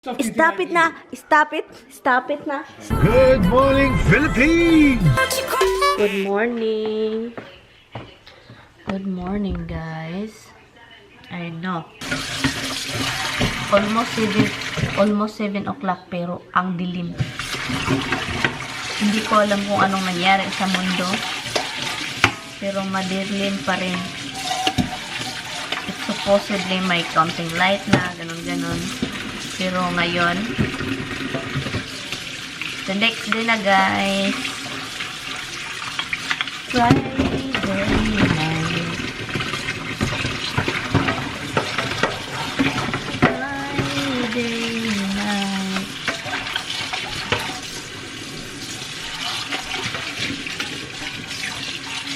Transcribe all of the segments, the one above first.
Stop it na! Stop it! Stop it na! Good morning, Philippines! Good morning! Good morning, guys. I know. Almost 7 o'clock pero ang dilim. Hindi ko alam kung anong nangyari sa mundo. Pero madilim pa rin. It's supposedly may counting light na, ganun-ganun. Pero ngayon, the next day na, guys. Friday night. Friday night.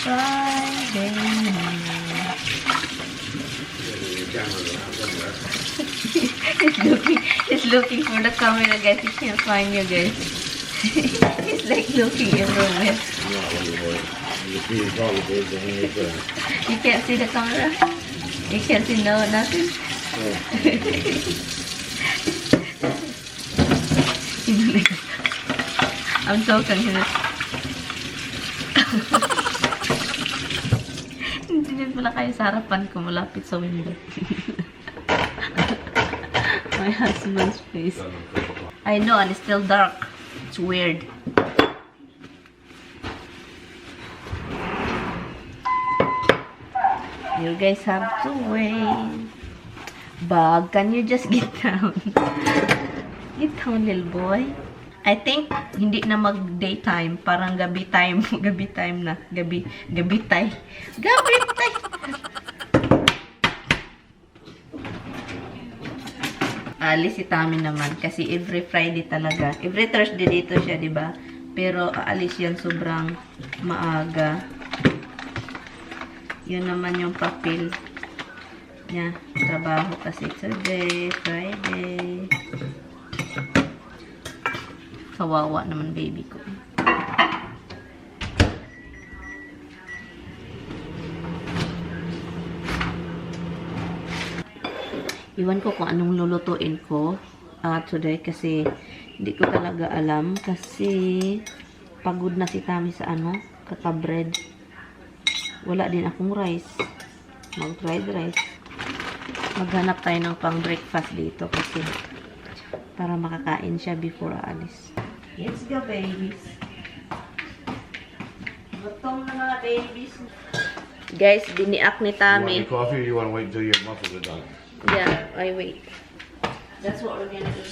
Friday night. He's looking for the camera, guys. He can't find you, guys. He's like looking everywhere. You can't see the camera? You can't see nothing? I'm so confused. Hindi pala kayo sa harapan ko, malapit sa window. My husband's face. I know, and it's still dark. It's weird. You guys have to wait. Bug, can you just get down? Get down, little boy. I think hindi na mag-daytime. Parang gabi time. Gabi time na. Gabi tay. Gabi tay! Alis si Tami naman kasi every Friday talaga. Every Thursday dito siya, 'di ba? Pero aalis 'yan sobrang maaga. 'Yun naman yung papel niya. Trabaho kasi today, Friday. Kawawa naman baby ko. Iwan ko kung anong lulutuin ko today kasi hindi ko talaga alam kasi pagod na si Tami sa kaka-bread. Wala din akong rice. Mag-fried rice. Maghanap tayo ng pang-breakfast dito kasi para makakain siya before aalis. Let's go, babies. Gutom na mga babies. Guys, biniak ni Tami. You want coffee or you want to wait until your muffins are done? Yeah, I wait. That's what we're gonna do.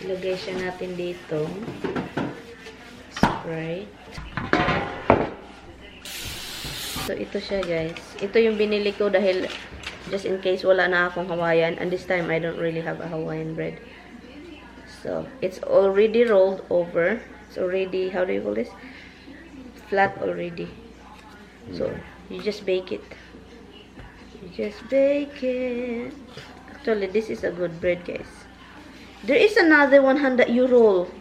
Ilagay siya natin dito. Sprite. So, ito siya, guys. Ito yung binili ko dahil just in case wala na akong Hawaiian. And this time, I don't really have a Hawaiian bread. So, it's already rolled over. It's already, how do you call this? Flat already. So, you just bake it. You just bake it. Actually, this is a good bread, guys. There is another one that you roll.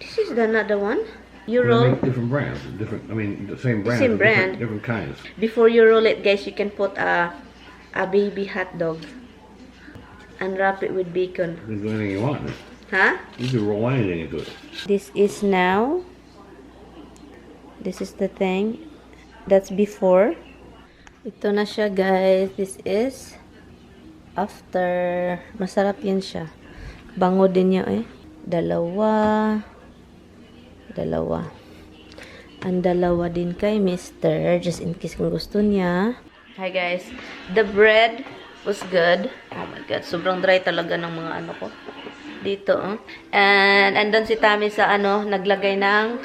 This is another one. You roll. Different brands. Different. I mean, the same brand. Same brand. Different kinds. Before you roll it, guys, you can put a baby hot dog and wrap it with bacon. You can do anything you want. Huh? You can roll anything into it. This is now. This is the thing. That's before. Ito na siya, guys. This is after. Masarap yan siya. Bango din niya, eh. Dalawa. Ang dalawa din kay Mr. Just in case kung gusto niya. Hi, guys. The bread was good. Oh my God. Sobrang dry talaga ng mga ko. Dito, oh. And andun si Tami sa naglagay ng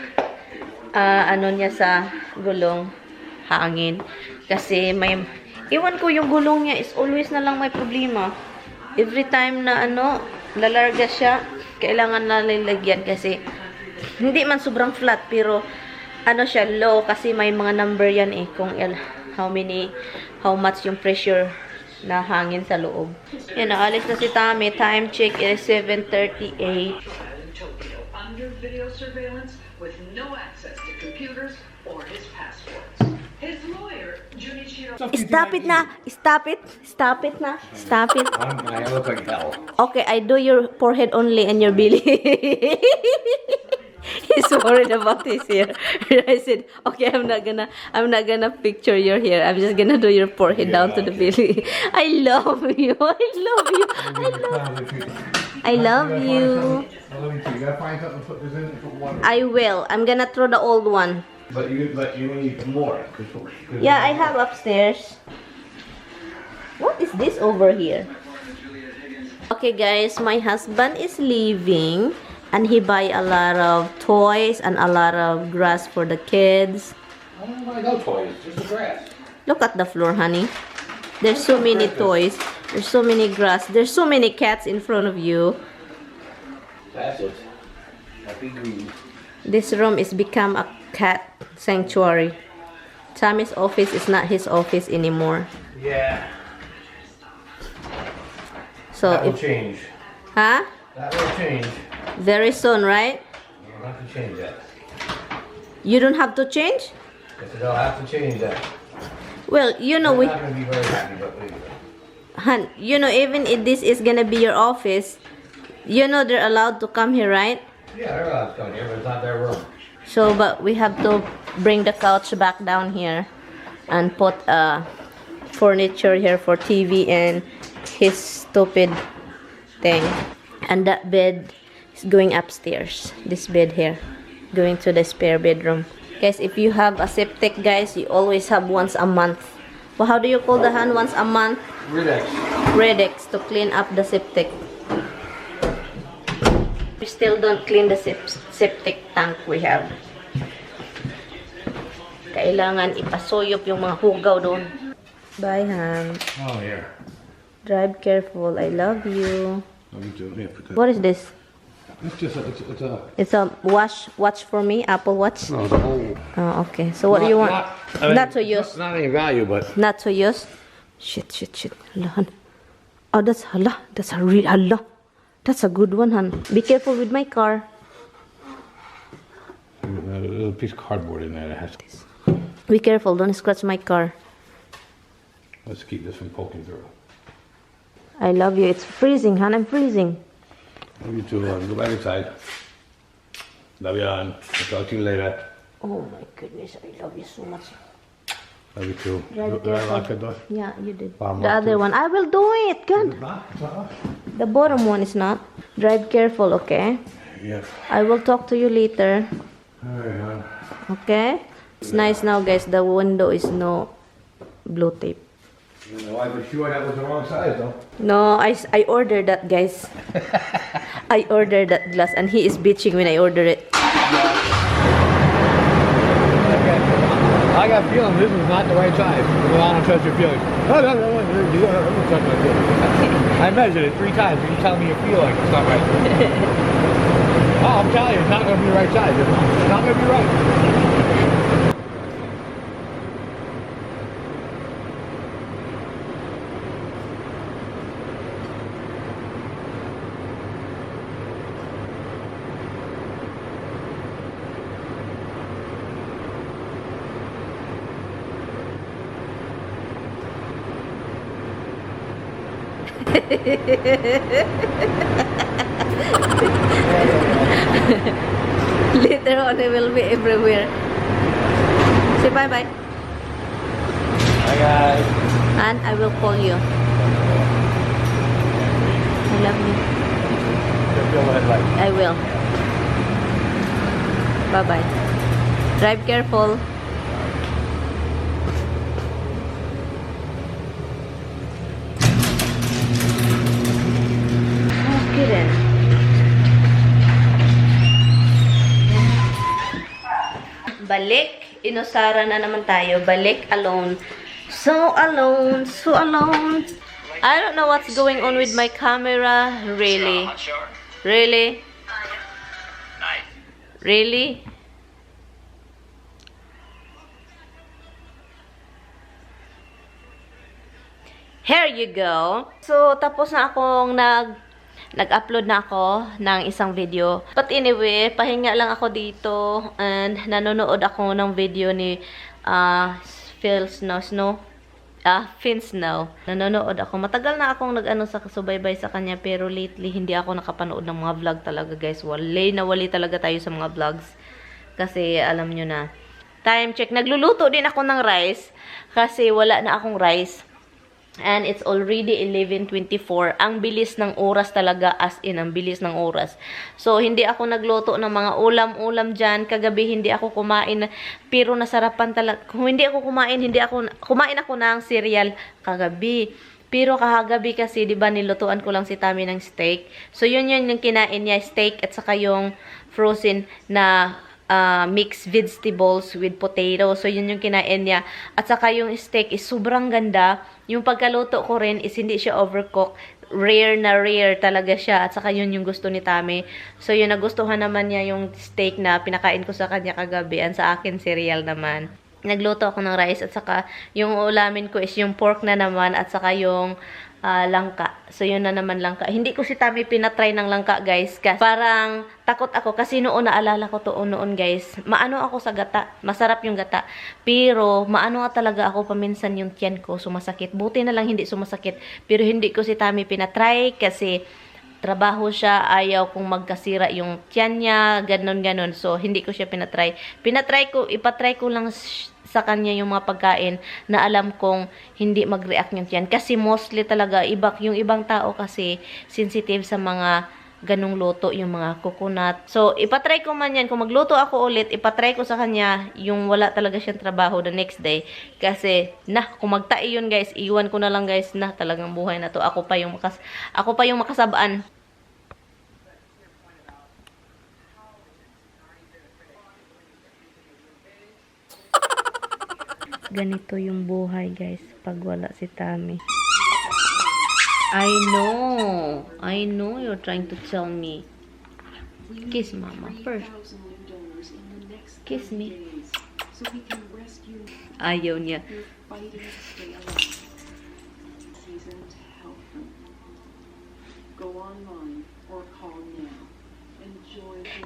niya sa gulong. Hangin. Kasi may, iwan ko yung gulong niya is always na lang may problema. Every time na lalarga siya, kailangan na lalagyan kasi hindi man sobrang flat pero siya low kasi may mga number yan kung how much yung pressure na hangin sa loob. Yan, naalis na si Tami. Time check is 7:38. Under video surveillance with no access to computers or his passports. His lawyer, Junichiro Stop it na. Stop it. Stop it na. Stop it. I look like hell. Okay, I do your forehead only and your belly. He's worried about his hair. I said, okay, I'm not gonna picture your hair. I'm just gonna do your forehead down to the belly. I love you. I love you. I love you. I love you too. You gotta find something to put this in. Put water. I will. I'm gonna throw the old one. But you need more. Yeah, I have upstairs. What is this over here? Okay, guys, my husband is leaving. And he buy a lot of toys and a lot of grass for the kids. I don't buy no toys, just the grass. Look at the floor, honey. There's so many toys. There's so many grass. There's so many cats in front of you. That's it. Happy green. This room is become a cat sanctuary. Tommy's office is not his office anymore. Yeah. So That will change. Huh? That will change. Very soon, right? You don't have to change that. You don't have to change? Yes, I don't have to change that. Well, you know, I'm not going to be very happy, but leave it. hun, you know, even if this is gonna be your office, you know they're allowed to come here, right? Yeah, they're allowed to come here, but it's not their room. So, but we have to bring the couch back down here and put furniture here for TV and his stupid thing. And that bed is going upstairs. This bed here, going to the spare bedroom. Guys, if you have a septic, guys, you always have once a month. Well, how do you call the hand once a month? Relax. Redex to clean up the septic. We still don't clean the septic tank we have. Kailangan ipasuyop yung mga hugaw doon. Bye, Han. Oh, here. Drive careful. I love you. Let me do it. Yeah, put that. What is this? It's just a... It's a watch for me, Apple Watch. No, the whole... Oh, okay. So what do you want? Not to use. Not any value, but... Not to use. Shit. Hala, Han. Oh, that's hala. That's a real hala. That's a good one, Han. Be careful with my car. There's a little piece of cardboard in there that has... Be careful. Don't scratch my car. Let's keep this from poking through. I love you. It's freezing, Han. I'm freezing. Love you too. Go back inside. Love you, on. I'll talk to you later. Oh my goodness, I love you so much. Love you too. Drive Did I careful. lock the door? Yeah, you did. Wow, The other one, I will do it. Good. It's not. The bottom one is not. Drive careful, okay? Yeah. I will talk to you later. Alright, hon. Okay? It's nice now, guys. The window is no blue tape. You know, I was sure that was the wrong size, though. No, I ordered that, guys. I ordered that glass and he is bitching when I order it. I got feeling this is not the right size. I don't trust your feelings. I measured it 3 times and you tell me you feel like it's not right. Oh, I'm telling you, it's not going to be the right size. It's not going to be right. Later on, it will be everywhere. Say bye-bye. Hi, guys. And I will call you. I love you. I will. Bye-bye. Drive careful. Okay then. Balik. Inusara na naman tayo. Balik alone. So alone. So alone. I don't know what's going on with my camera. Really? Really? Really? Here you go. So, tapos na akong nag-upload na ako ng isang video. But anyway, pahinga lang ako dito and nanonood ako ng video ni Phil Snow. Fins now. Nanonood ako. Matagal na akong nag-ano sa subaybay sa kanya, pero lately hindi ako nakapanood ng mga vlog talaga, guys. Wali talaga tayo sa mga vlogs. Kasi alam nyo na. Time check. Nagluluto din ako ng rice kasi wala na akong rice. And it's already 11:24. Ang bilis ng oras talaga, as in, ang bilis ng oras. So, hindi ako nagluto ng mga ulam-ulam dyan. Kagabi, hindi ako kumain. Pero nasarapan talaga. Kung hindi ako kumain, kumain ako ng cereal kagabi. Pero kagabi kasi, di ba, nilutuan ko lang si Tami ng steak. So, yun yung kinain niya, steak at saka yung frozen na mixed vegetables with potato. So, yun yung kinain niya. At saka yung steak is sobrang ganda. Yung pagkaluto ko rin is hindi siya overcooked. Rare na rare talaga siya. At saka yun yung gusto ni Tami. So, yun, nagustuhan naman niya yung steak na pinakain ko sa kanya kagabi. And sa akin, cereal naman. Nagluto ako ng rice. At saka yung ulamin ko is yung pork na naman. At saka yung langka. So, yun na naman langka. Hindi ko si Tami pinatry ng langka, guys. Kasi parang takot ako. Kasi noon, naalala ko to noon, guys. Maano ako sa gata. Masarap yung gata. Pero, maano talaga ako paminsan yung tiyan ko. Sumasakit. Buti na lang hindi sumasakit. Pero, hindi ko si Tami pinatry kasi trabaho siya. Ayaw kong magkasira yung tiyan niya. Ganon. So, hindi ko siya pinatry. Ipatry ko lang sa kanya yung mga pagkain na alam kong hindi mag-react yung tiyan. Kasi mostly talaga, yung ibang tao kasi sensitive sa mga ganong luto, yung mga coconut. So, ipatry ko man yan. Kung magluto ako ulit, ipatry ko sa kanya yung wala talaga siyang trabaho the next day. Kasi, kung magtai yun, guys, iwan ko na lang, guys, talagang buhay na to. Ako pa yung makasabaan. Ganito yung buhay, guys, pag wala si Tami. I know you're trying to tell me. Kiss Mama first. Kiss me. Ayaw niya.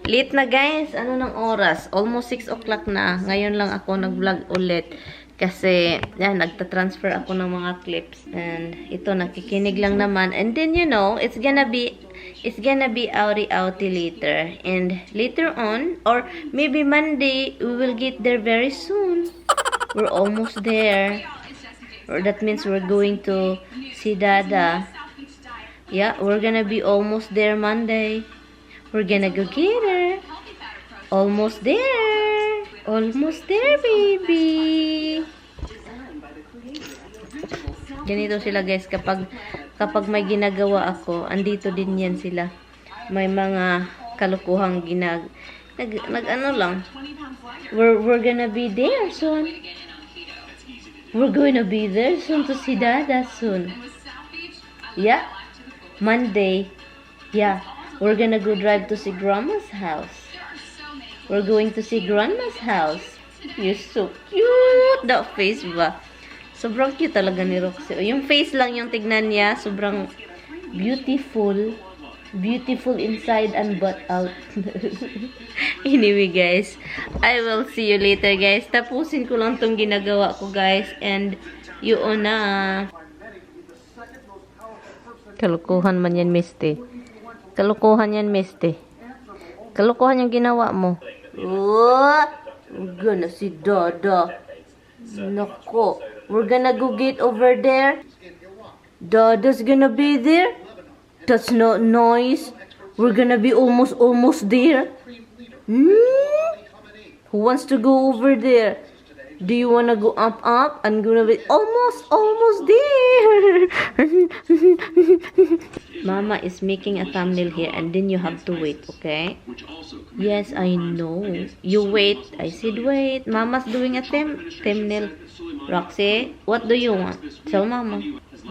Late na, guys. Ano ng oras? Almost 6 o'clock na. Ngayon lang ako nag-vlog ulit. Kasi, yan, nagta-transfer ako ng mga clips. And, ito, nakikinig lang naman. And then, you know, it's gonna be outy later. And, later on, or maybe Monday, we will get there very soon. We're almost there. Or that means we're going to see Dada. Yeah, we're gonna be almost there Monday. We're gonna go get her. Almost there. Almost there, baby. Ganito sila, guys. Kapag may ginagawa ako, andito din yan sila. May mga kalukuhang nag-ano lang. We're gonna be there soon. We're gonna be there soon to see Dada soon. Yeah. Monday. Yeah. We're gonna go drive to see Grandma's house. We're going to see Grandma's house. You're so cute. That face ba? Sobrang cute talaga ni Roxy. Yung face lang yung tignan niya. Sobrang beautiful. Beautiful inside and butt out. Anyway, guys. I will see you later, guys. Tapusin ko lang tong ginagawa ko, guys. And yun na. Kalukuhan man yan, Misty. Kalukuhan yan, Misty. Kalukuhan yung ginawa mo. Oh, we're gonna see Dada. Nako. We're gonna go get over there. Dada's gonna be there. That's not nice. We're gonna be almost there. Who wants to go over there? Do you wanna go up? I'm gonna be almost there. Mama is making a thumbnail here, and then you have to wait, okay? Yes, I know. You wait. I said wait. Mama's doing a thumbnail. Roxy, what do you want? Tell Mama.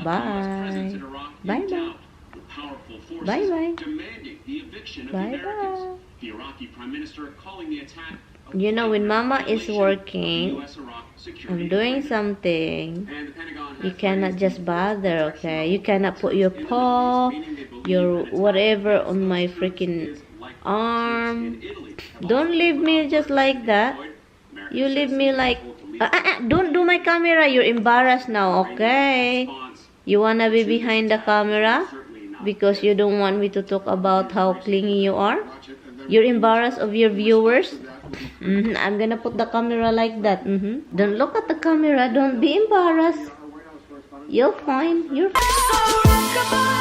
Bye. Bye-bye. Bye-bye. Bye-bye. You know, when Mama is working, I'm doing something, you cannot just bother, okay? You cannot put your paw, your whatever on my freaking arm. Don't leave me just like that. You leave me like Don't do my camera. You're embarrassed now, okay? You wanna be behind the camera? Because you don't want me to talk about how clingy you are? You're embarrassed of your viewers? I'm gonna put the camera like that. Don't look at the camera. Don't be embarrassed. You're fine. You're fine.